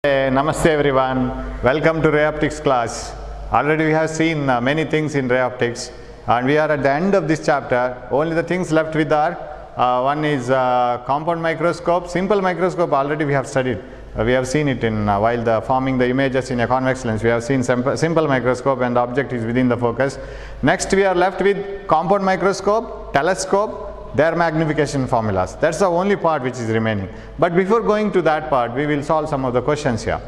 Namaste everyone, welcome to ray optics class. Already we have seen many things in ray optics and we are at the end of this chapter. Only the things left with are one is compound microscope, simple microscope already we have studied. We have seen it in while forming the images in a convex lens. We have seen simple microscope and the object is within the focus. Next we are left with compound microscope, telescope, their magnification formulas. That's the only part which is remaining. But before going to that part, we will solve some of the questions here,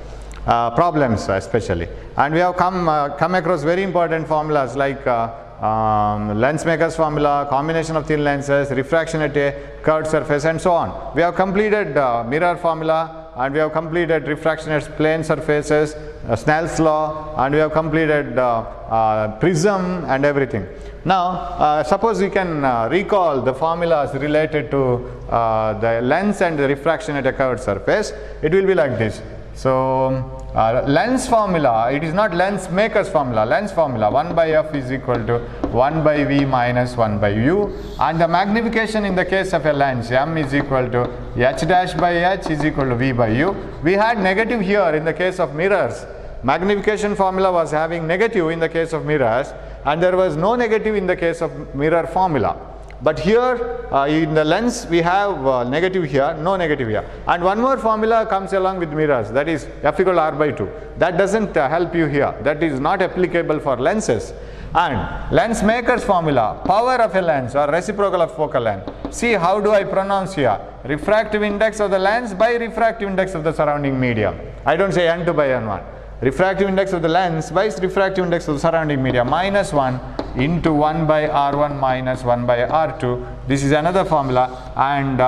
problems especially. And we have come across very important formulas like lens maker's formula, combination of thin lenses, refraction at a curved surface and so on. We have completed mirror formula and we have completed refraction at plane surfaces, Snell's law, and we have completed prism and everything. Now, suppose we can recall the formulas related to the lens and the refraction at a curved surface. It will be like this. So, lens formula, it is not lens maker's formula, lens formula 1 by f is equal to 1 by v minus 1 by u, and the magnification in the case of a lens m is equal to h dash by h is equal to v by u. We had negative here in the case of mirrors. Magnification formula was having negative in the case of mirrors and there was no negative in the case of mirror formula. But here in the lens we have negative here, no negative here. And one more formula comes along with mirrors, that is f equal to r by 2. That doesn't help you here, that is not applicable for lenses. And lens maker's formula, power of a lens or reciprocal of focal length. See how do I pronounce here? Refractive index of the lens by refractive index of the surrounding medium. I don't say n2 by n1. Refractive index of the lens by refractive index of the surrounding media minus 1 into 1 by r1 minus 1 by r2. This is another formula, and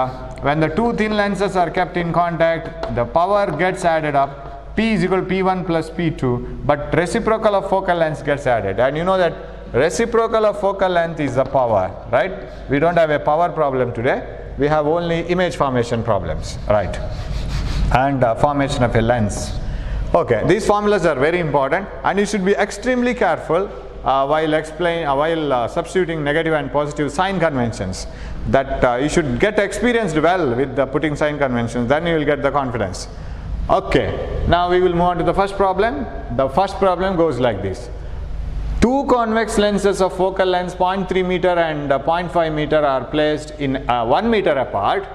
when the two thin lenses are kept in contact, the power gets added up. P is equal to P1 plus P2, but reciprocal of focal length gets added, and you know that reciprocal of focal length is the power, right? We don't have a power problem today, we have only image formation problems, right? And formation of a lens. Okay, these formulas are very important and you should be extremely careful while substituting negative and positive sign conventions. That you should get experienced well with the putting sign conventions, then you will get the confidence. Okay, now we will move on to the first problem. The first problem goes like this. Two convex lenses of focal length 0.3 meter and 0.5 meter are placed in 1 meter apart.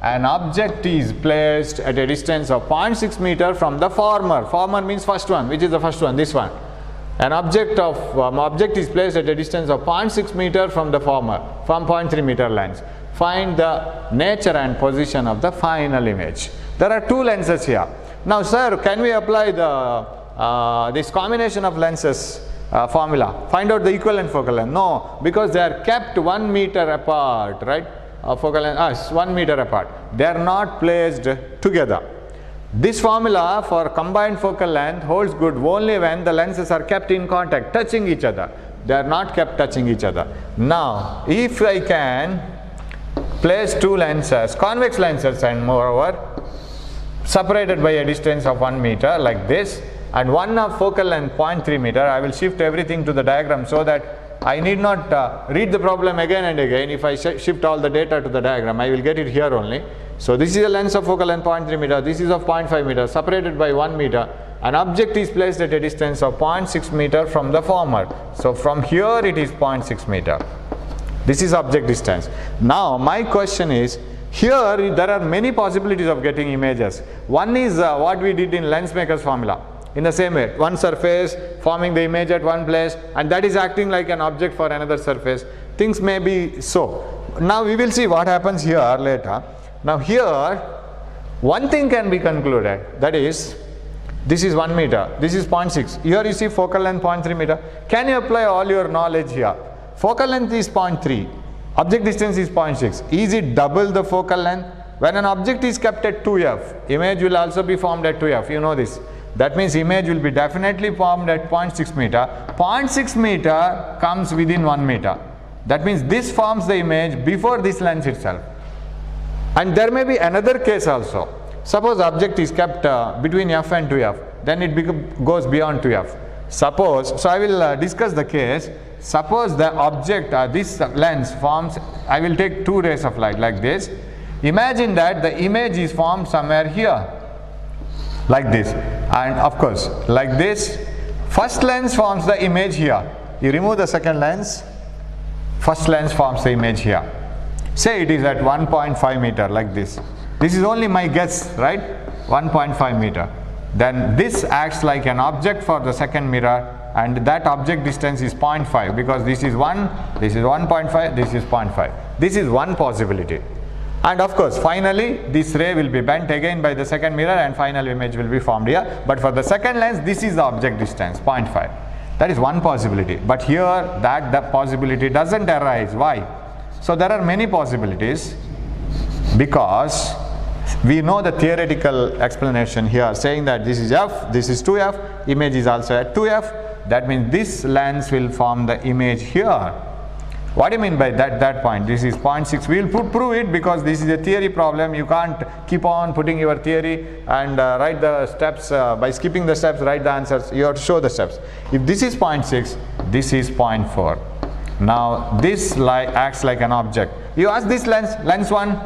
An object is placed at a distance of 0.6 meter from the former. Former means first one. Which is the first one? This one. An object is placed at a distance of 0.6 meter from the former, from 0.3 meter lens. Find the nature and position of the final image. There are two lenses here. Now, sir, can we apply the this combination of lenses formula? Find out the equivalent focal length. No, because they are kept 1 meter apart, right? Focal length 1 meter apart. They are not placed together. This formula for combined focal length holds good only when the lenses are kept in contact, touching each other. They are not kept touching each other. Now, if I can place two lenses, convex lenses, and moreover separated by a distance of 1 meter like this, and one of focal length 0.3 meter, I will shift everything to the diagram so that I need not read the problem again and again. If I shift all the data to the diagram, I will get it here only. So this is a lens of focal length 0.3 meter, this is of 0.5 meter, separated by 1 meter. An object is placed at a distance of 0.6 meter from the former. So from here it is 0.6 meter. This is object distance. Now my question is, here there are many possibilities of getting images. One is what we did in lens maker's formula. In the same way, one surface forming the image at one place and that is acting like an object for another surface. Things may be so. Now we will see what happens here later. Now here, one thing can be concluded, that is, this is 1 meter, this is 0.6. Here you see focal length 0.3 meter. Can you apply all your knowledge here? Focal length is 0.3, object distance is 0.6. Is it double the focal length? When an object is kept at 2f, image will also be formed at 2f, you know this. That means image will be definitely formed at 0.6 meter. 0.6 meter comes within 1 meter. That means this forms the image before this lens itself. And there may be another case also. Suppose object is kept between f and 2f, then it goes beyond 2f. Suppose, so I will discuss the case. Suppose the object, this lens forms, I will take two rays of light like this. Imagine that the image is formed somewhere here. like this, and of course like this. First lens forms the image here. You remove the second lens, first lens forms the image here. Say it is at 1.5 meter like this. This is only my guess, right? 1.5 meter. Then this acts like an object for the second mirror, and that object distance is 0.5, because this is 1, this is 1.5, this is 0.5. This is one possibility. And of course finally this ray will be bent again by the second mirror and final image will be formed here. But for the second lens, this is the object distance, 0.5. That is one possibility. But here that possibility doesn't arise. Why? So there are many possibilities, because we know the theoretical explanation here saying that this is f, this is 2f, image is also at 2f. That means this lens will form the image here. What do you mean by that point? This is 0.6. We will prove it, because this is a theory problem. You can't keep on putting your theory and write the steps, by skipping the steps, write the answers. You have to show the steps. If this is 0.6, this is 0.4. Now this acts like an object. You ask this lens 1,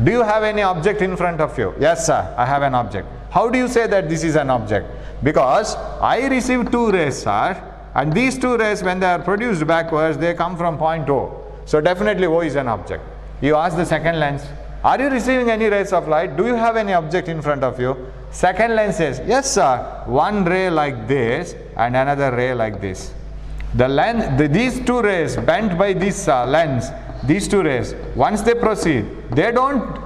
do you have any object in front of you? Yes sir, I have an object. How do you say that this is an object? Because I receive two rays, sir, and these two rays, when they are produced backwards, they come from point O. So definitely O is an object. You ask the second lens, are you receiving any rays of light? Do you have any object in front of you? Second lens says, yes sir, one ray like this and another ray like this. These two rays bent by this lens, these two rays, once they proceed, they don't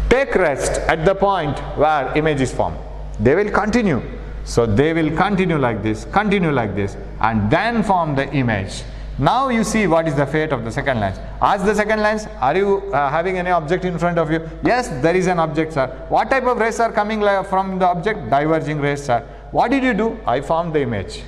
take rest at the point where image is formed. They will continue. So they will continue like this, and then form the image. Now you see what is the fate of the second lens. Ask the second lens, are you having any object in front of you? Yes, there is an object, sir. What type of rays are coming from the object? Diverging rays, sir. What did you do? I formed the image.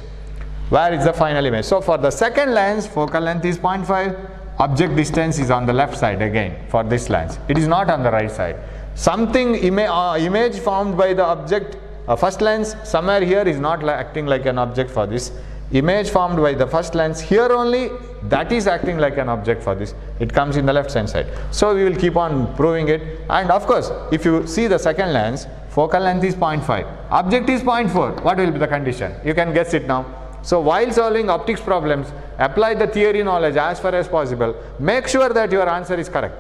Where is the final image? So for the second lens, focal length is 0.5. Object distance is on the left side again for this lens. It is not on the right side. Something image formed by the object, first lens somewhere here is not acting like an object for this. Image formed by the first lens here only, that is acting like an object for this. It comes in the left hand side. So we will keep on proving it. And of course, if you see the second lens, focal length is 0.5. Object is 0.4. What will be the condition? You can guess it now. So while solving optics problems, apply the theory knowledge as far as possible. Make sure that your answer is correct.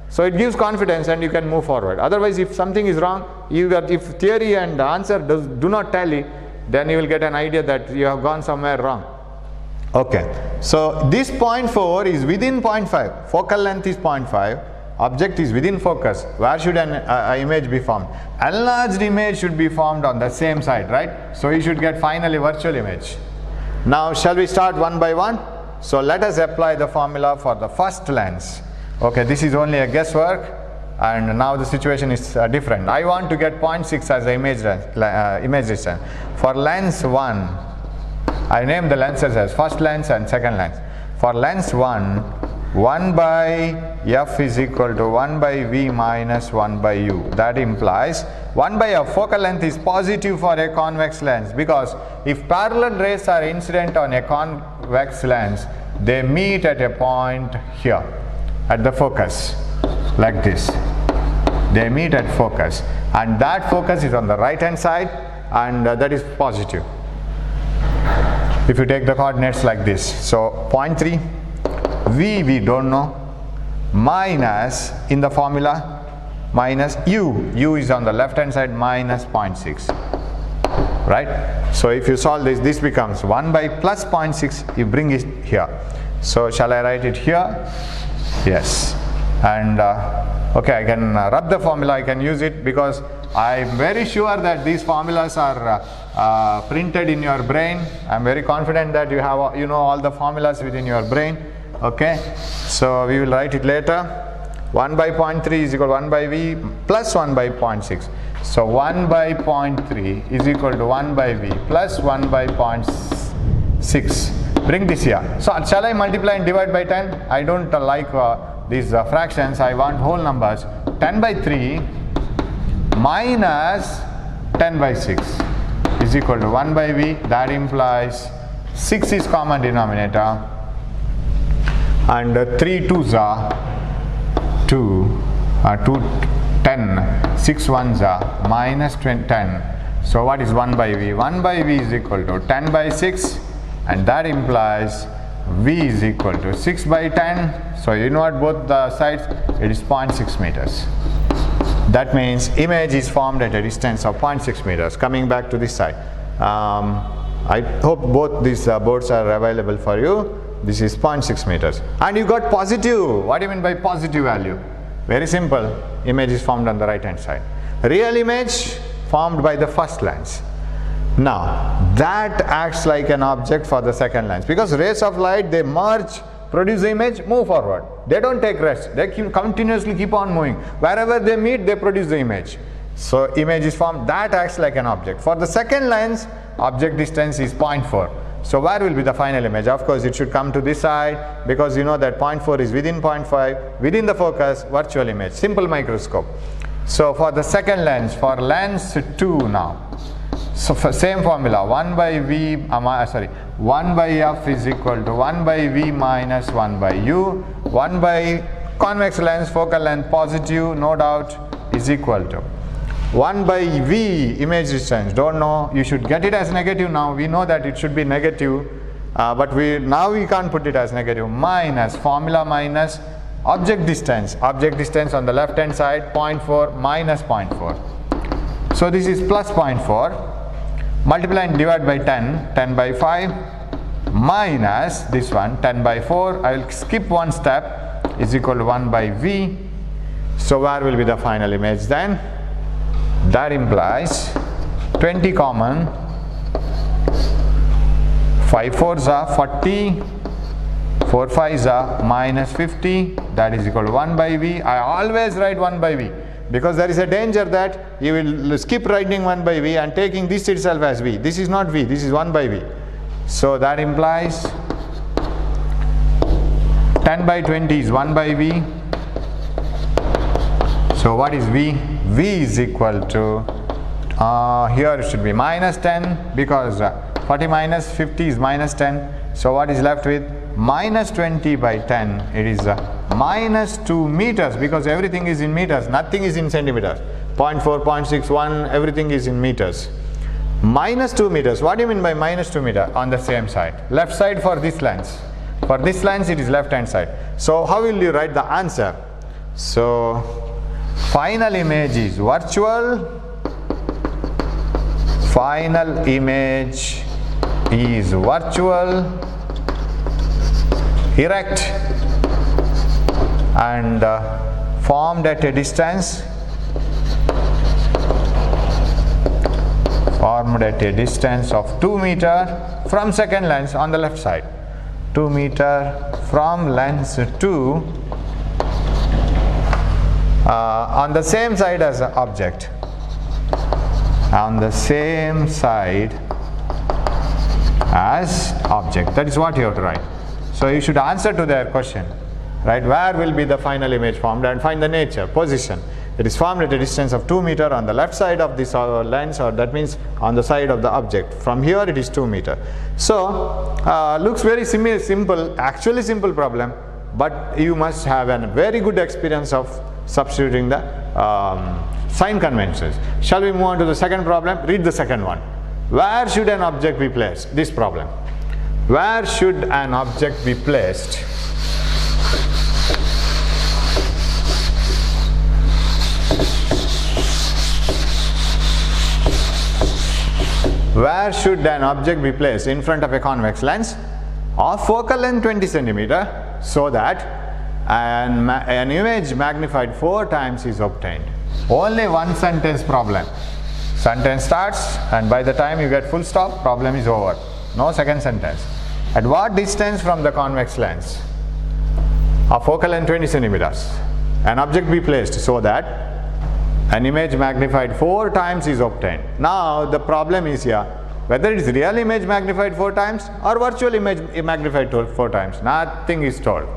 So it gives confidence and you can move forward. Otherwise, if something is wrong, if theory and answer do not tally, then you will get an idea that you have gone somewhere wrong. Okay, so this 0.4 is within 0.5. Focal length is 0.5. Object is within focus. Where should an image be formed? Enlarged image should be formed on the same side, right? So you should get finally virtual image. Now shall we start one by one? So let us apply the formula for the first lens. Okay, this is only a guesswork, and now the situation is different. I want to get 0.6 as the image distance. For lens 1, I name the lenses as first lens and second lens. For lens 1, 1 by f is equal to 1 by v minus 1 by u. That implies 1 by f, focal length is positive for a convex lens, because if parallel rays are incident on a convex lens, they meet at a point here at the focus, like this. They meet at focus, and that focus is on the right hand side, and that is positive. If you take the coordinates like this, so 0.3, v we don't know, minus in the formula, minus u is on the left hand side, minus 0.6, right? So if you solve this becomes 1 by plus 0.6, you bring it here. So shall I write it here? Yes. And okay, I can rub the formula, I can use it, because I am very sure that these formulas are printed in your brain. I am very confident that you know all the formulas within your brain. Okay, so we will write it later. 1 by 0.3 is equal to 1 by v plus 1 by 0.6. So 1 by 0.3 is equal to 1 by v plus 1 by 0.6. Bring this here. So shall I multiply and divide by 10? I don't like these fractions. I want whole numbers. 10 by 3 minus 10 by 6 is equal to 1 by v. That implies 6 is common denominator, and 3 2s are 2, 10. 6 ones are minus 10. So what is 1 by V? 1 by V is equal to 10 by 6, and that implies V is equal to 6 by 10. So you know at both the sides it is 0.6 meters. That means image is formed at a distance of 0.6 meters. Coming back to this side, I hope both these boards are available for you. This is 0.6 meters. And you got positive. What do you mean by positive value? Very simple. Image is formed on the right hand side. Real image formed by the first lens. Now that acts like an object for the second lens, because rays of light, they merge, produce the image, move forward. They don't take rest. They continuously keep on moving. Wherever they meet, they produce the image. So image is formed. That acts like an object. For the second lens, object distance is 0.4. So where will be the final image? Of course it should come to this side, because you know that 0.4 is within 0.5, within the focus, virtual image, simple microscope. So for the second lens, for lens 2 now, so for same formula, 1 by f is equal to 1 by v minus 1 by u. 1 by convex lens, focal length positive, no doubt, is equal to 1 by v, image distance, don't know, you should get it as negative now. We know that it should be negative, but now we can't put it as negative, minus formula minus object distance on the left hand side, 0.4 minus 0.4. So this is plus 0.4. Multiply and divide by 10, 10 by 5, minus this one, 10 by 4. I will skip one step, is equal to 1 by v. So where will be the final image then? That implies 20 common, 5 4s are 40, 4 5s are minus 50, that is equal to 1 by v. I always write 1 by v, because there is a danger that you will skip writing 1 by v and taking this itself as v. This is not v, this is 1 by v. So that implies 10 by 20 is 1 by v. So what is v? V is equal to, here it should be minus 10, because 40 minus 50 is minus 10. So what is left with? Minus 20 by 10, it is minus 2 meters, because everything is in meters, nothing is in centimeters. 0.4, 0.61, everything is in meters. Minus 2 meters, what do you mean by minus 2 meter? On the same side, left side for this lens. For this lens it is left hand side. So how will you write the answer? So final image is virtual, final image is virtual, erect, and formed at a distance, of 2 meter from second lens on the left side, 2 meter from lens 2, on the same side as the object, on the same side as object. That is what you have to write. So you should answer to their question, right? Where will be the final image formed, and find the nature, position. It is formed at a distance of 2 meter on the left side of this lens, or that means on the side of the object. From here it is 2 meter. So looks very simple, actually simple problem, but you must have a very good experience of substituting the sign conventions. Shall we move on to the second problem? Read the second one. Where should an object be placed? This problem. Where should an object be placed? Where should an object be placed? In front of a convex lens of focal length 20 centimeter, so that an image magnified 4 times is obtained. Only one sentence problem. Sentence starts, and by the time you get full stop, problem is over. No second sentence. At what distance from the convex lens of focal length 20 centimeters an object be placed so that an image magnified 4 times is obtained? Now the problem is here, whether it is real image magnified 4 times or virtual image magnified 4 times. Nothing is told.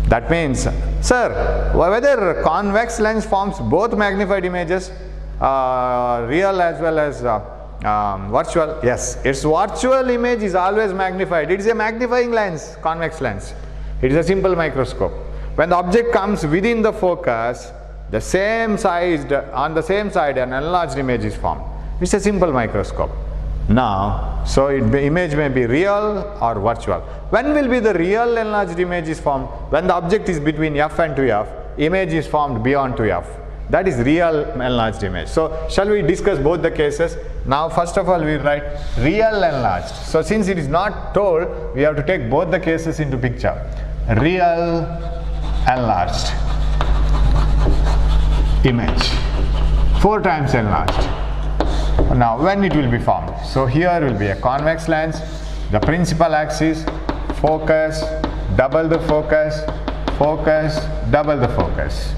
That means, sir, whether convex lens forms both magnified images, real as well as virtual? Yes, its virtual image is always magnified. It is a magnifying lens, convex lens. It is a simple microscope. When the object comes within the focus, the same side, on the same side an enlarged image is formed. It's a simple microscope. Now, so the image may be real or virtual. When will be the real enlarged image is formed? When the object is between f and 2f, image is formed beyond 2f. That is real enlarged image. So, shall we discuss both the cases? Now, first of all, we write real enlarged. So, since it is not told, we have to take both the cases into picture. Real enlarged image, 4 times enlarged. Now, when it will be formed? So, here will be a convex lens, the principal axis, focus, double the focus, focus, double the focus.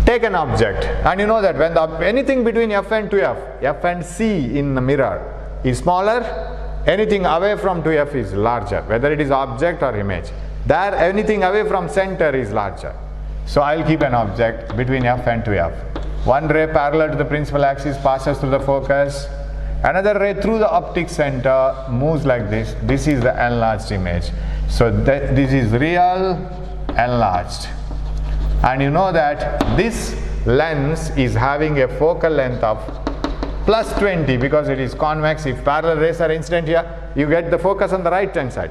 Take an object, and you know that when anything between f and 2f, f and c in the mirror is smaller, anything away from 2f is larger, whether it is object or image. There, anything away from center is larger. So, I will keep an object between f and 2f. One ray parallel to the principal axis passes through the focus. Another ray through the optic center moves like this. This is the enlarged image. So, this is real enlarged. And you know that this lens is having a focal length of plus 20 because it is convex. If parallel rays are incident here, you get the focus on the right hand side.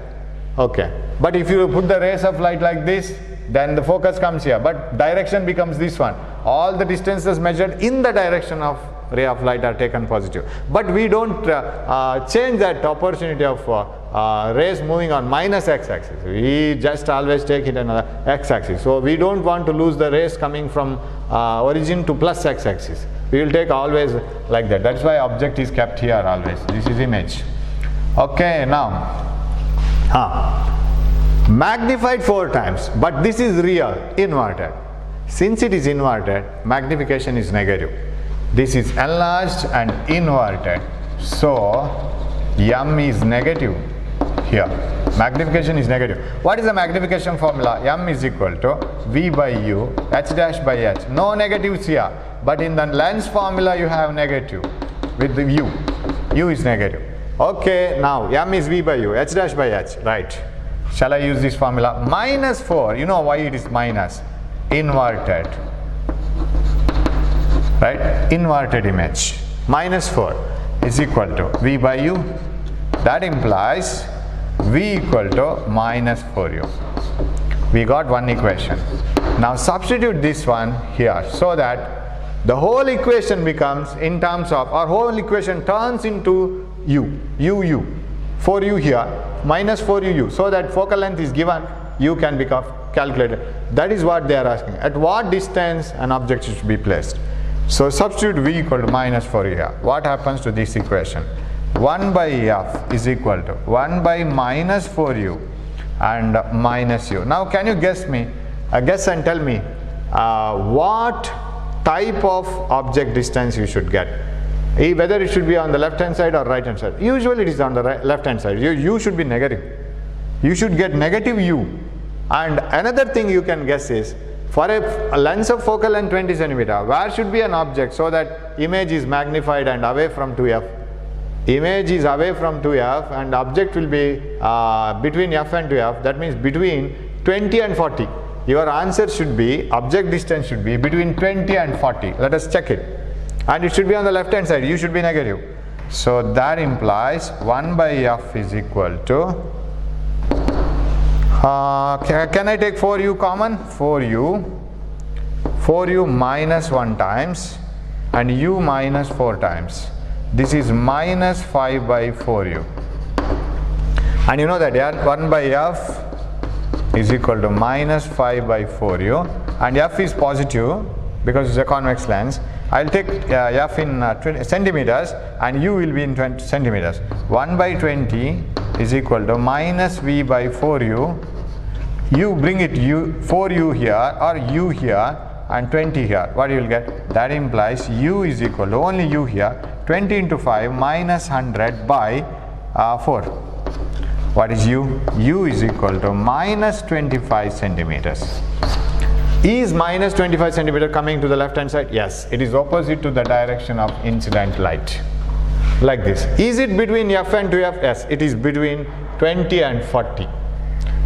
Okay. But if you put the rays of light like this, then the focus comes here, but direction becomes this one. All the distances measured in the direction of ray of light are taken positive. But we don't change that opportunity of rays moving on minus x-axis. We just always take it another x-axis. So we don't want to lose the rays coming from origin to plus x-axis. We will take always like that. That's why object is kept here always. This is image. Okay, now. Magnified 4 times, but this is real, inverted. Since it is inverted, magnification is negative. This is enlarged and inverted. So, m is negative here. Magnification is negative. What is the magnification formula? M is equal to V by U, H dash by H. No negatives here, but in the lens formula you have negative with the U. U is negative. Okay, now M is V by U, H dash by H, right. Shall I use this formula? Minus 4, you know why it is minus? Inverted, right? Inverted image. Minus 4 is equal to V by U. That implies V equal to minus 4U. We got one equation. Now substitute this one here so that the whole equation becomes in terms of, our whole equation turns into U, U. 4U here, minus 4UU, so that focal length is given, U can be calculated. That is what they are asking. At what distance an object should be placed? So substitute V equal to minus 4U here. What happens to this equation? 1 by F is equal to 1 by minus 4U and minus U. Now can you guess and tell me what type of object distance you should get? Whether it should be on the left hand side or right hand side. Usually it is on the left hand side. U should be negative. You should get negative U. And another thing you can guess is, for a lens of focal length 20 cm, where should be an object so that image is magnified and away from 2f? Image is away from 2f and object will be between f and 2f. That means between 20 and 40. Your answer should be, object distance should be between 20 and 40. Let us check it. And it should be on the left hand side, U should be negative. So that implies 1 by F is equal to, can I take 4U common? 4U minus 1 times and U minus 4 times. This is minus 5 by 4U. And you know that 1 by F is equal to minus 5 by 4U, and F is positive because it's a convex lens. I'll take F in centimeters and U will be in 20 centimeters. 1 by 20 is equal to minus V by 4U. You bring it 4U here or U here and 20 here. What you will get? That implies U is equal to, only U here, 20 into 5 minus 100 by 4. What is U? U is equal to minus 25 centimeters. Is minus 25 centimeter coming to the left hand side? Yes, it is opposite to the direction of incident light. Like this. Is it between F and 2F? Yes, it is between 20 and 40.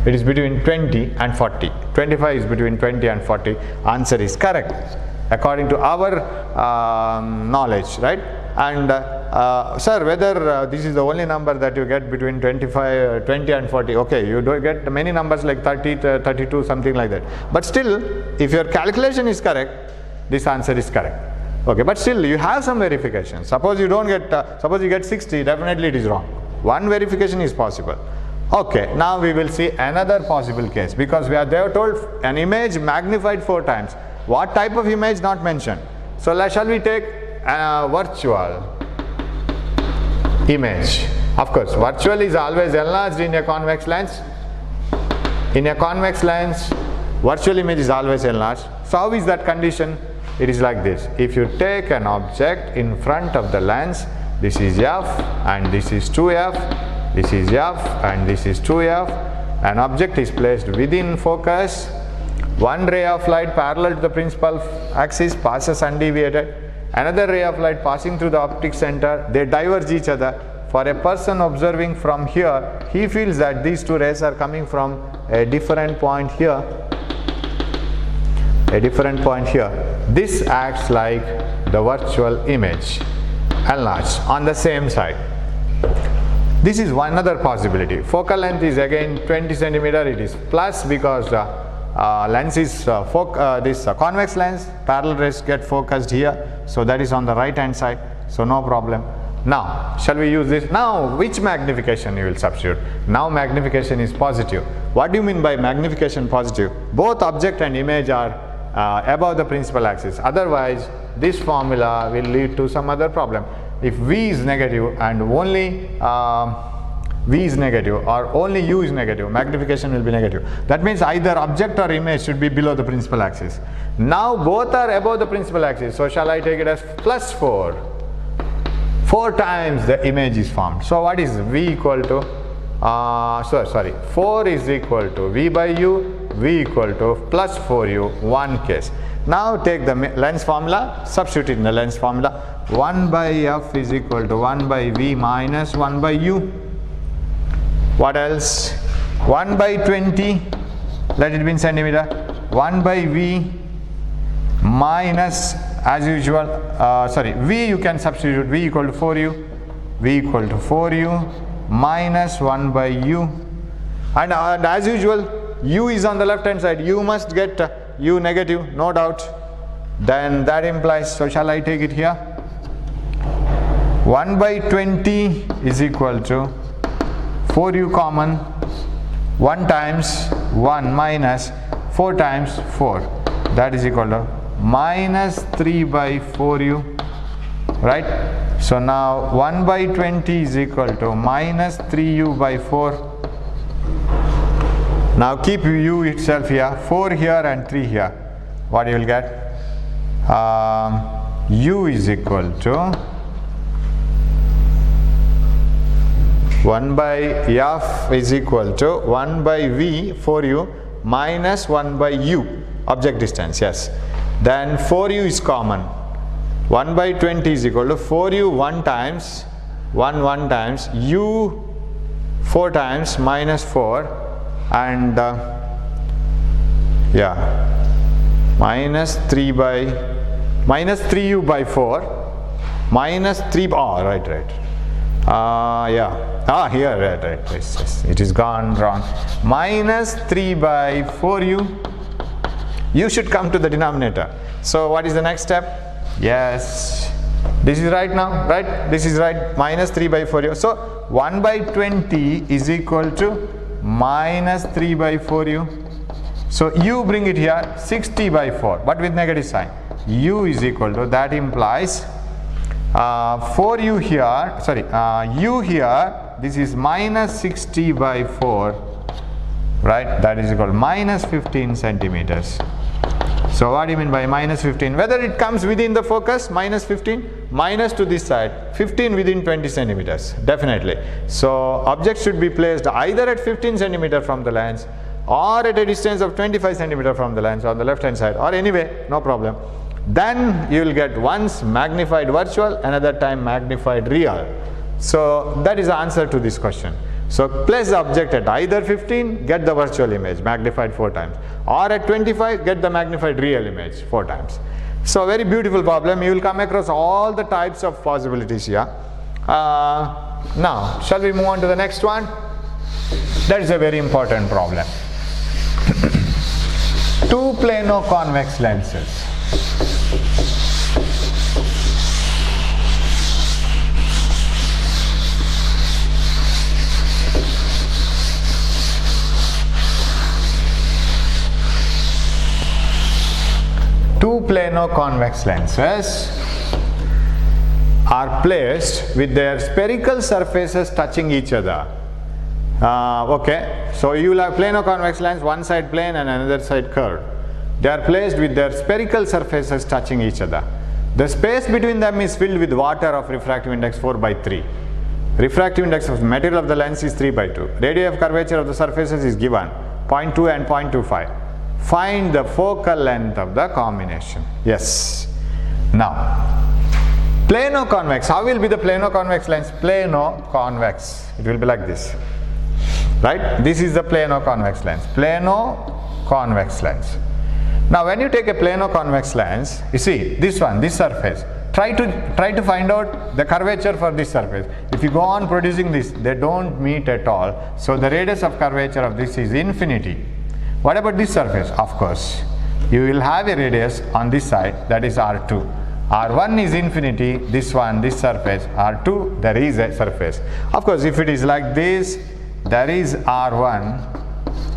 It is between 20 and 40. 25 is between 20 and 40. Answer is correct according to our knowledge, right? And sir, whether this is the only number that you get between 20 and 40, okay, you do get many numbers like 30, 32, something like that. But still, if your calculation is correct, this answer is correct. Okay, but still you have some verification. Suppose you don't get, suppose you get 60, definitely it is wrong. One verification is possible. Okay, now we will see another possible case, because they have told an image magnified 4 times. What type of image not mentioned? So shall we take a virtual image? Of course, virtual is always enlarged in a convex lens. In a convex lens, virtual image is always enlarged. So how is that condition? It is like this. If you take an object in front of the lens, this is f and this is 2f, this is f and this is 2f. An object is placed within focus. One ray of light parallel to the principal axis passes undeviated. Another ray of light passing through the optic center. They diverge each other. For a person observing from here, he feels that these 2 rays are coming from a different point here. A different point here. This acts like the virtual image, enlarged on the same side. This is one other possibility. Focal length is again 20 centimeter. It is plus because the lens is this convex lens. Parallel rays get focused here, so that is on the right hand side. So no problem. Now, shall we use this? Now, which magnification you will substitute? Now magnification is positive. What do you mean by magnification positive? Both object and image are above the principal axis. Otherwise, this formula will lead to some other problem. If V is negative and only V is negative or only U is negative, magnification will be negative. That means either object or image should be below the principal axis. Now both are above the principal axis. So shall I take it as plus 4? 4 times the image is formed. So what is V equal to? 4 is equal to V by U, V equal to plus 4U, one case. Now take the lens formula, substitute it in the lens formula. 1 by F is equal to 1 by V minus 1 by U. What else? 1 by 20, let it be in centimeter. 1 by V minus, as usual, V you can substitute, V equal to 4U, V equal to 4U minus 1 by U. And as usual, U is on the left hand side. You must get U negative, no doubt. Then that implies, so shall I take it here? 1 by 20 is equal to 4U common, 1 times 1 minus 4 times 4. That is equal to minus 3 by 4U, right? So now 1 by 20 is equal to minus 3U by 4. Now keep U itself here, 4 here and 3 here. What you will get? U is equal to 1 by F is equal to 1 by V 4U minus 1 by U, object distance, yes. Then 4U is common. 1 by 20 is equal to 4U 1 times, 1 times, U 4 times minus 4 and minus 3 by, minus 3U by 4, minus 3, right. Here, right, yes, it is gone wrong. Minus 3 by 4U, U should come to the denominator. So what is the next step? Yes, this is right now, right? This is right, minus 3 by 4U. So 1 by 20 is equal to minus 3 by 4U. So U bring it here, 60 by 4, but with negative sign. U is equal to, that implies 4U here, U here, this is minus 60 by 4, right? That is equal to minus 15 centimeters. So what do you mean by minus 15? Whether it comes within the focus, minus 15, minus to this side, 15 within 20 centimeters, definitely. So object should be placed either at 15 centimeter from the lens or at a distance of 25 centimeter from the lens on the left hand side, or anyway, no problem. Then you will get once magnified virtual, another time magnified real. So that is the answer to this question. So place the object at either 15, get the virtual image magnified 4 times, or at 25, get the magnified real image 4 times. So very beautiful problem. You will come across all the types of possibilities here. Now, shall we move on to the next one? That is a very important problem. Two plano-convex lenses. Two plano-convex lenses are placed with their spherical surfaces touching each other. Okay, so you will have plano-convex lens, one side plane and another side curved. They are placed with their spherical surfaces touching each other. The space between them is filled with water of refractive index 4/3. Refractive index of the material of the lens is 3/2. Radii of curvature of the surfaces is given 0.2 and 0.25. Find the focal length of the combination. Yes. Now, plano-convex. How will be the plano-convex lens? Plano-convex. It will be like this. Right? This is the plano-convex lens. Plano-convex lens. Now, when you take a plano-convex lens, you see this one, this surface. Try to find out the curvature for this surface. If you go on producing this, they don't meet at all. So the radius of curvature of this is infinity. What about this surface? Of course, you will have a radius on this side, that is R2. R1 is infinity, this one, this surface, R2, there is a surface. Of course, if it is like this, there is R1,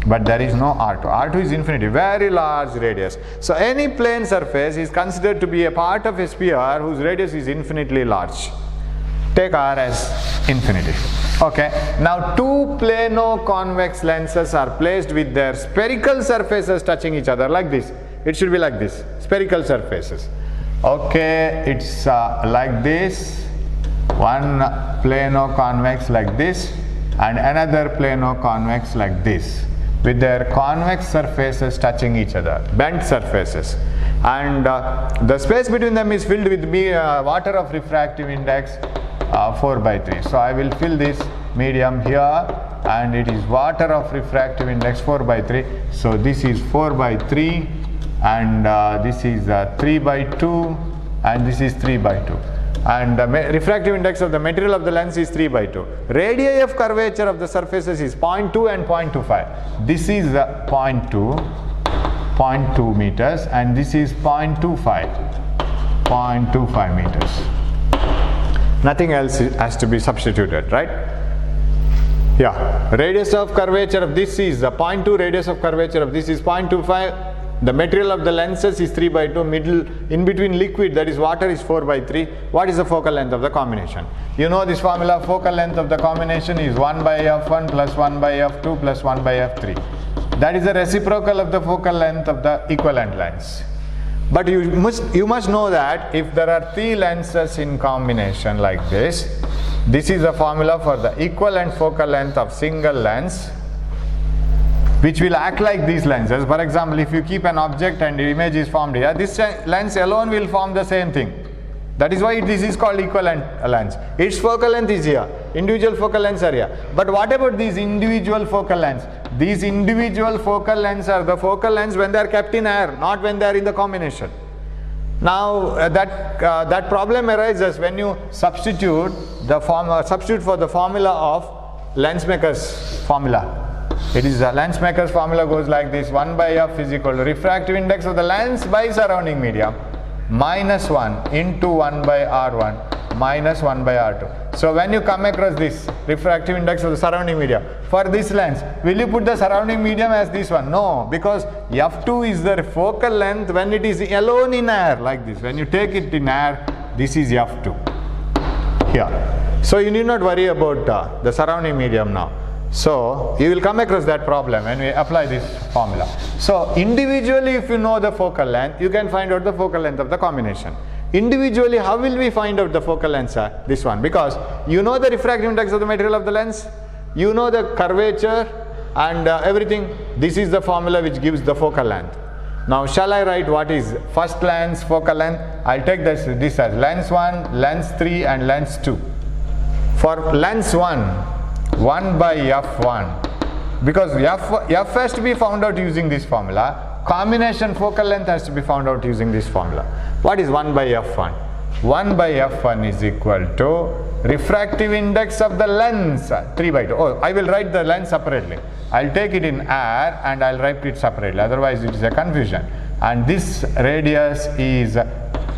but there is no R2. R2 is infinity, very large radius. So any plane surface is considered to be a part of a sphere whose radius is infinitely large. Take R as infinity. Okay, now two plano-convex lenses are placed with their spherical surfaces touching each other like this. It should be like this, spherical surfaces. Okay, it's like this, one plano-convex like this and another plano-convex like this, with their convex surfaces touching each other, bent surfaces, and the space between them is filled with water of refractive index 4/3. So I will fill this medium here, and it is water of refractive index 4/3. So this is 4/3, and this is 3/2, and this is 3/2. And the refractive index of the material of the lens is 3/2. Radii of curvature of the surfaces is 0.2 and 0.25. This is 0.2 meters, and this is 0.25 meters. Nothing else has to be substituted, right? Yeah, radius of curvature of this is 0.2, radius of curvature of this is 0.25. The material of the lenses is 3/2, middle in between liquid, that is water, is 4/3. What is the focal length of the combination? You know this formula, focal length of the combination is 1/f1 plus 1/f2 plus 1/f3. That is the reciprocal of the focal length of the equivalent lens. But you must know that if there are 3 lenses in combination like this, this is the formula for the equivalent focal length of single lens, which will act like these lenses. For example, if you keep an object and the image is formed here, this lens alone will form the same thing. That is why this is called equivalent lens. Its focal length is here, individual focal lengths are here. But what about these individual focal lengths? These individual focal lengths are the focal lengths when they are kept in air, not when they are in the combination. Now that problem arises when you substitute for the formula of lensmaker's formula. It is the lensmaker's formula goes like this: 1/f is equal to refractive index of the lens by surrounding medium minus 1 into 1/r1 minus 1/r2. So when you come across this refractive index of the surrounding medium for this lens, will you put the surrounding medium as this one? No, because f2 is the focal length when it is alone in air like this. When you take it in air, this is f2 here. So you need not worry about the surrounding medium now. So you will come across that problem when we apply this formula. So individually, if you know the focal length, you can find out the focal length of the combination. Individually, how will we find out the focal length? This one, because you know the refractive index of the material of the lens, you know the curvature and everything. This is the formula which gives the focal length. Now shall I write what is first lens focal length? I'll take this as lens 1, lens 3 and lens 2. For lens 1, 1 by f1, because f has to be found out using this formula. Combination focal length has to be found out using this formula. What is 1 by f1? 1 by f1 is equal to refractive index of the lens, 3 by 2. Oh, I will write the lens separately. I'll take it in air and I'll write it separately, otherwise it is a confusion. And this radius is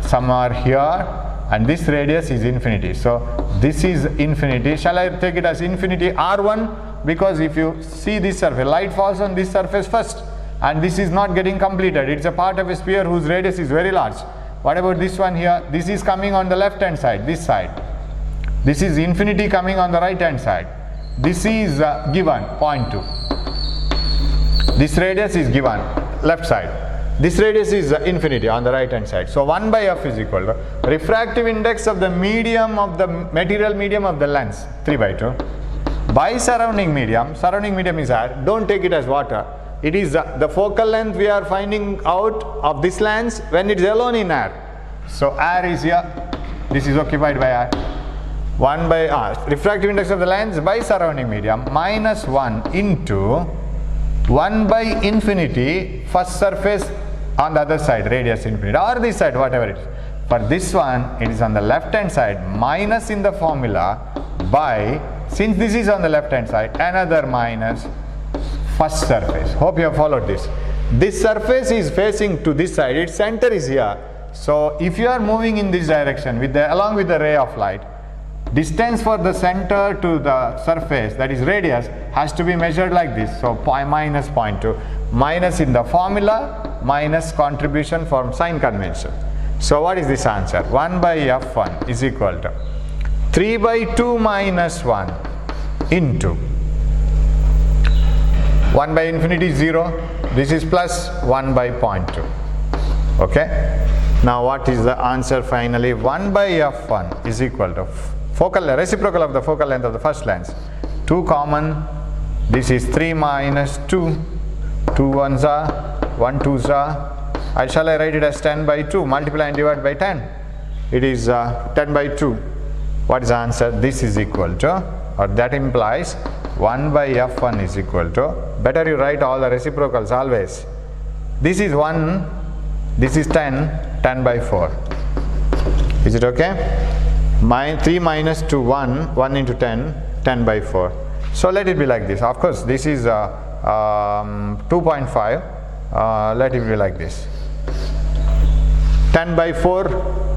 somewhere here, and this radius is infinity. So this is infinity. Shall I take it as infinity r1? Because if you see this surface, light falls on this surface first, and this is not getting completed. It's a part of a sphere whose radius is very large. What about this one here? This is coming on the left hand side, this side. This is infinity coming on the right hand side. This is given 0.2. This radius is given left side. This radius is infinity on the right hand side. So 1 by f is equal to refractive index of the medium of the material medium of the lens, 3 by 2, by surrounding medium. Surrounding medium is air. Don't take it as water. It is the focal length we are finding out of this lens when it is alone in air. So air is here. This is occupied by air. 1 by refractive index of the lens by surrounding medium minus 1 into 1 by infinity first surface on the other side, radius infinity, or this side, whatever it is. For this one, it is on the left hand side, minus in the formula by, since this is on the left hand side, another minus first surface. Hope you have followed this. This surface is facing to this side, its center is here. So if you are moving in this direction with along with the ray of light, distance for the center to the surface, that is radius, has to be measured like this. So minus 0.2, minus in the formula, minus contribution from sign convention. So what is this answer? 1 by f1 is equal to 3 by 2 minus 1 into 1 by infinity 0. This is plus 1 by 0.2. Okay. Now what is the answer finally? 1 by f1 is equal to reciprocal of the focal length of the first lens. 2 common. This is 3 minus 2. 2 ones are, 1 twos are. Shall I write it as 10 by 2? Multiply and divide by 10. It is 10 by 2. What is the answer? This is equal to, or that implies 1 by f1 is equal to, better you write all the reciprocals always. This is 1, this is 10, 10 by 4. Is it okay? 3 minus 2, 1, 1 into 10, 10 by 4. So let it be like this. Of course, this is 2.5. Let it be like this. 10 by 4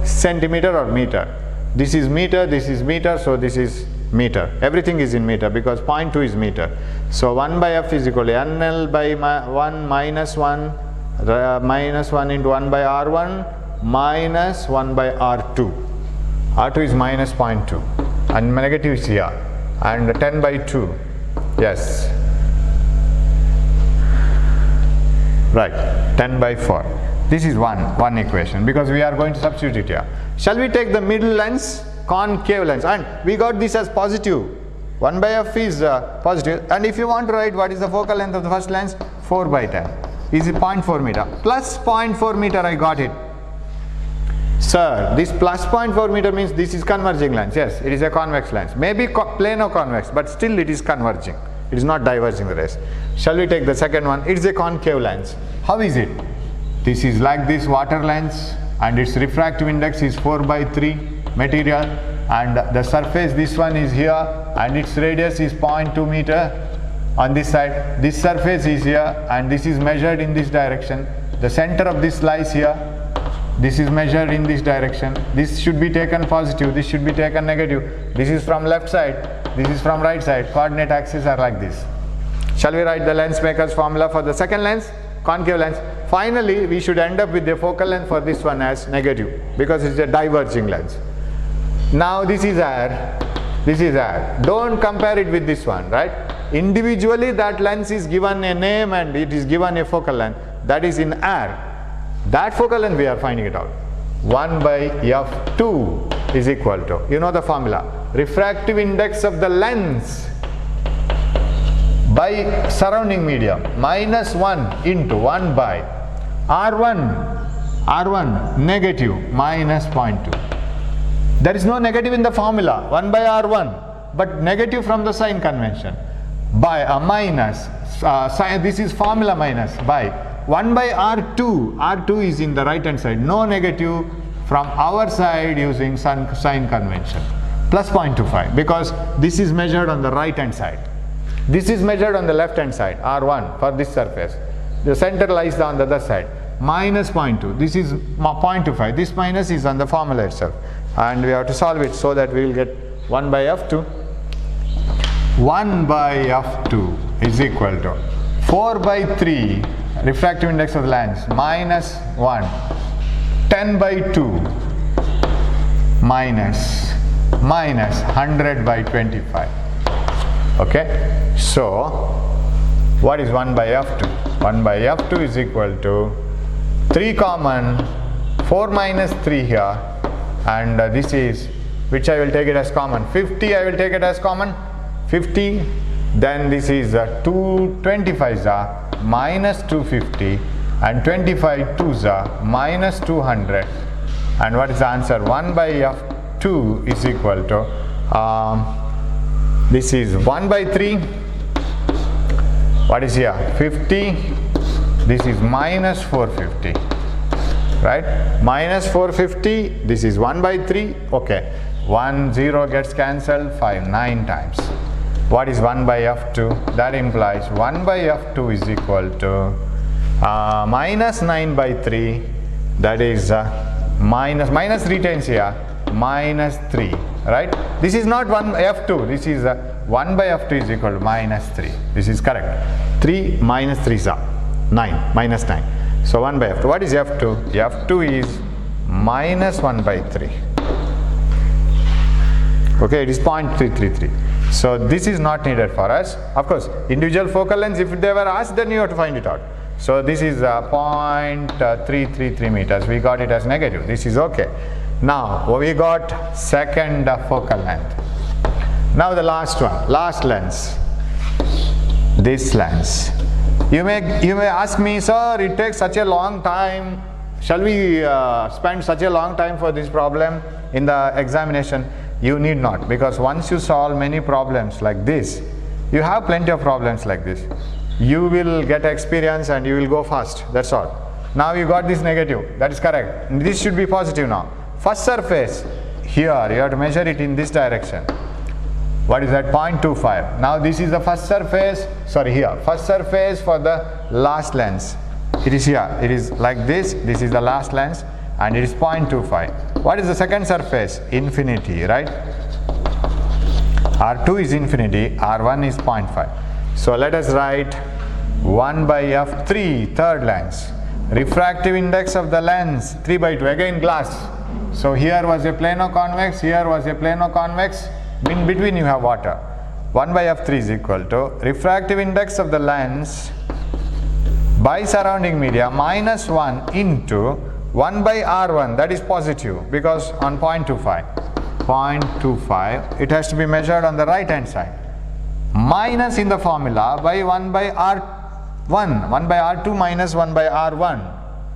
centimeter or meter. This is meter, so this is meter. Everything is in meter because 0.2 is meter. So 1 by f is equal to NL by 1 minus 1, minus 1 into 1 by R1 minus 1 by R2. R2 is minus 0.2 and negative is here, and 10 by 2, yes, right, 10 by 4. This is one equation because we are going to substitute it here. Shall we take the middle lens, concave lens, and we got this as positive. 1 by f is positive, and if you want to write what is the focal length of the first lens, 4 by 10 is 0.4 meter plus 0.4 meter. I got it. Sir, this plus 0.4 meter means this is converging lens. Yes, it is a convex lens. Maybe plano convex, but still it is converging. It is not diverging the rays. Shall we take the second one? It is a concave lens. How is it? This is like this water lens, and its refractive index is 4 by 3 material, and the surface, this one is here, and its radius is 0.2 meter on this side. This surface is here, and this is measured in this direction. The center of this lies here. This is measured in this direction. This should be taken positive, this should be taken negative. This is from left side, this is from right side. Coordinate axes are like this. Shall we write the lens maker's formula for the second lens, concave lens? Finally, we should end up with the focal length for this one as negative because it's a diverging lens. Now this is air, this is air. Don't compare it with this one, right? Individually that lens is given a name and it is given a focal length. That is in air. That focal length we are finding it out. 1 by f2 is equal to, you know the formula, refractive index of the lens by surrounding medium minus 1 into 1 by R1 negative minus 0.2. There is no negative in the formula. 1 by R1 but negative from the sign convention. By minus, this is formula minus, by 1 by R2. R2 is in the right hand side, no negative from our side using sign convention, plus 0.25, because this is measured on the right hand side. This is measured on the left hand side, R1 for this surface. The center lies on the other side. Minus 0.2, this is 0.25, this minus is on the formula itself, and we have to solve it so that we will get 1 by F2. 1 by F2 is equal to 4 by 3 refractive index of the lens minus 1, 10 by 2 minus 100 by 25. Okay, so what is 1 by F2? 1 by F2 is equal to 3 common, 4 minus 3 here, and this is, which I will take it as common, 50 I will take it as common, 50, then this is 225s are minus 250, and 25 2s are minus 200, and what is the answer? 1 by F2 is equal to, this is 1 by 3, what is here? 50, this is minus 450, right? Minus 450, this is 1 by 3, okay. 1, 0 gets cancelled, 5, 9 times. What is 1 by F2? That implies 1 by F2 is equal to minus 9 by 3, that is minus retains here, minus 3, right? This is not 1 by F2, this is 1 by F2 is equal to minus 3. This is correct. 3 minus 3 is 9, minus 9. So 1 by F2. What is F2? F2 is minus 1 by 3. Okay, it is 0.333. So this is not needed for us. Of course, individual focal lengths, if they were asked, then you have to find it out. So this is 0.333 meters. We got it as negative. This is okay. Now we got second focal length. Now the last one, last lens. This lens. You may ask me, sir, it takes such a long time. Shall we spend such a long time for this problem in the examination? You need not, because once you solve many problems like this, you have plenty of problems like this, you will get experience and you will go fast. That's all. Now you got this negative, that is correct. This should be positive now. First surface, here you have to measure it in this direction. What is that? 0.25. Now this is the first surface, sorry, here, first surface for the last lens. It is here, it is like this is the last lens, and it is 0.25. What is the second surface? Infinity, right? R2 is infinity, R1 is 0.5. So let us write 1 by F3, third lens. Refractive index of the lens, 3 by 2, again glass. So here was a plano convex, here was a plano convex, in between you have water. 1 by F3 is equal to refractive index of the lens by surrounding media minus 1 into 1 by R1, that is positive because on 0.25. 0.25, it has to be measured on the right hand side. Minus in the formula by 1 by R1, 1 by R2 minus 1 by R1.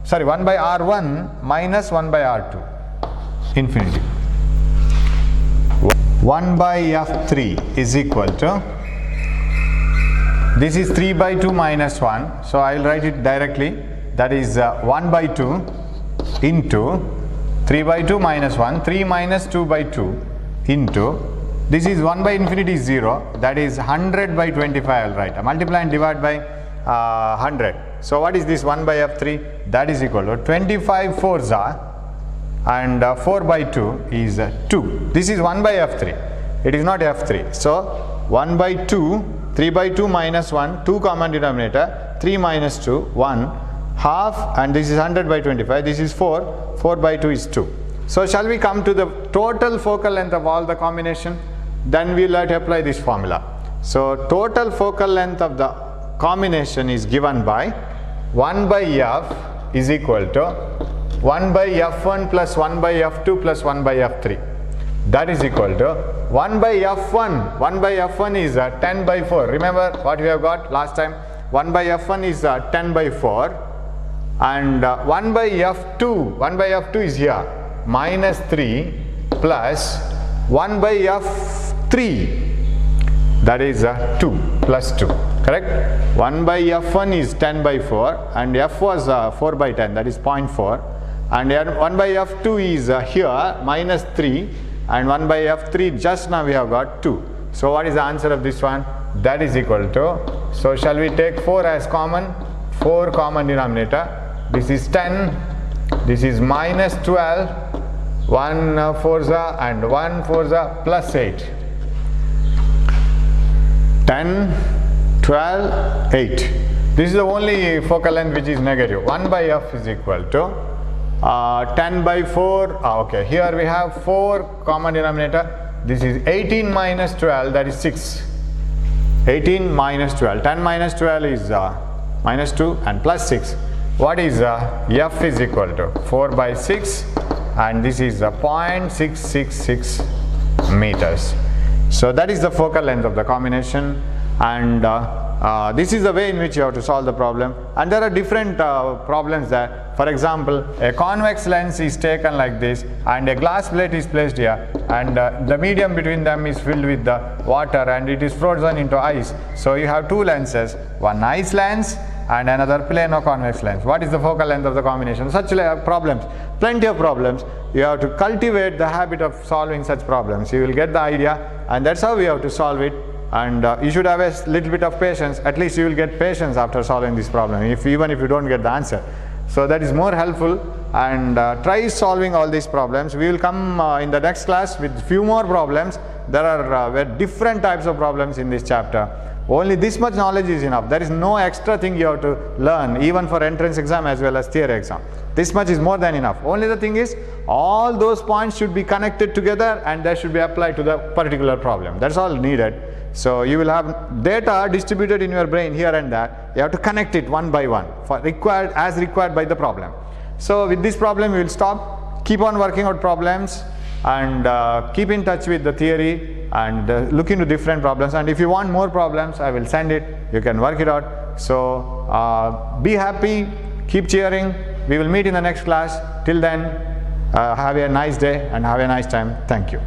Sorry, 1 by R1 minus 1 by R2. Infinity. 1 by F3 is equal to, this is 3 by 2 minus 1, so I will write it directly, that is 1 by 2 into 3 by 2 minus 1, 3 minus 2 by 2 into, this is 1 by infinity is 0, that is 100 by 25 I will write, multiply and divide by 100. So what is this 1 by F3? That is equal to 25 4s are, and 4 by 2 is 2. This is 1 by F3, it is not F3. So 1 by 2, 3 by 2 minus 1, 2 common denominator, 3 minus 2, 1, half, and this is 100 by 25, this is 4, 4 by 2 is 2. So shall we come to the total focal length of all the combination? Then we will have to apply this formula. So total focal length of the combination is given by 1 by F is equal to 1 by F1 plus 1 by F2 plus 1 by F3. That is equal to 1 by F1. 1 by F1 is 10 by 4. Remember what we have got last time? 1 by F1 is 10 by 4, and 1 by F2, 1 by F2 is here, minus 3 plus 1 by F3 that is 2 plus 2, correct? 1 by f1 is 10 by 4 and f was 4 by 10, that is 0.4, and 1 by f2 is here minus 3, and 1 by f3 just now we have got 2. So what is the answer of this one? That is equal to, so shall we take 4 as common? 4 common denominator, this is 10, this is minus 12, 1 4 and 1 4 plus 8. 10, 12, 8. This is the only focal length which is negative. 1 by f is equal to 10 by 4. Okay, here we have 4 common denominator. This is 18 minus 12, that is 6. 18 minus 12. 10 minus 12 is minus 2 and plus 6. What is f is equal to 4 by 6, and this is 0.666 meters. So that is the focal length of the combination, and this is the way in which you have to solve the problem. And there are different problems there. For example, a convex lens is taken like this and a glass plate is placed here, and the medium between them is filled with the water and it is frozen into ice. So you have two lenses, one ice lens and another plano convex lens. What is the focal length of the combination? Such problems, plenty of problems. You have to cultivate the habit of solving such problems. You will get the idea, and that's how we have to solve it. And you should have a little bit of patience. At least you will get patience after solving this problem, even if you don't get the answer. So that is more helpful, and try solving all these problems. We will come in the next class with few more problems. There are different types of problems in this chapter. Only this much knowledge is enough. There is no extra thing you have to learn, even for entrance exam as well as theory exam. This much is more than enough. Only the thing is, all those points should be connected together and they should be applied to the particular problem. That's all needed. So you will have data distributed in your brain here and there. You have to connect it one by one as required by the problem. So with this problem we will stop. Keep on working out problems, and keep in touch with the theory, and look into different problems. And if you want more problems, I will send it. You can work it out. So be happy, keep cheering. We will meet in the next class. Till then, have a nice day and have a nice time. Thank you.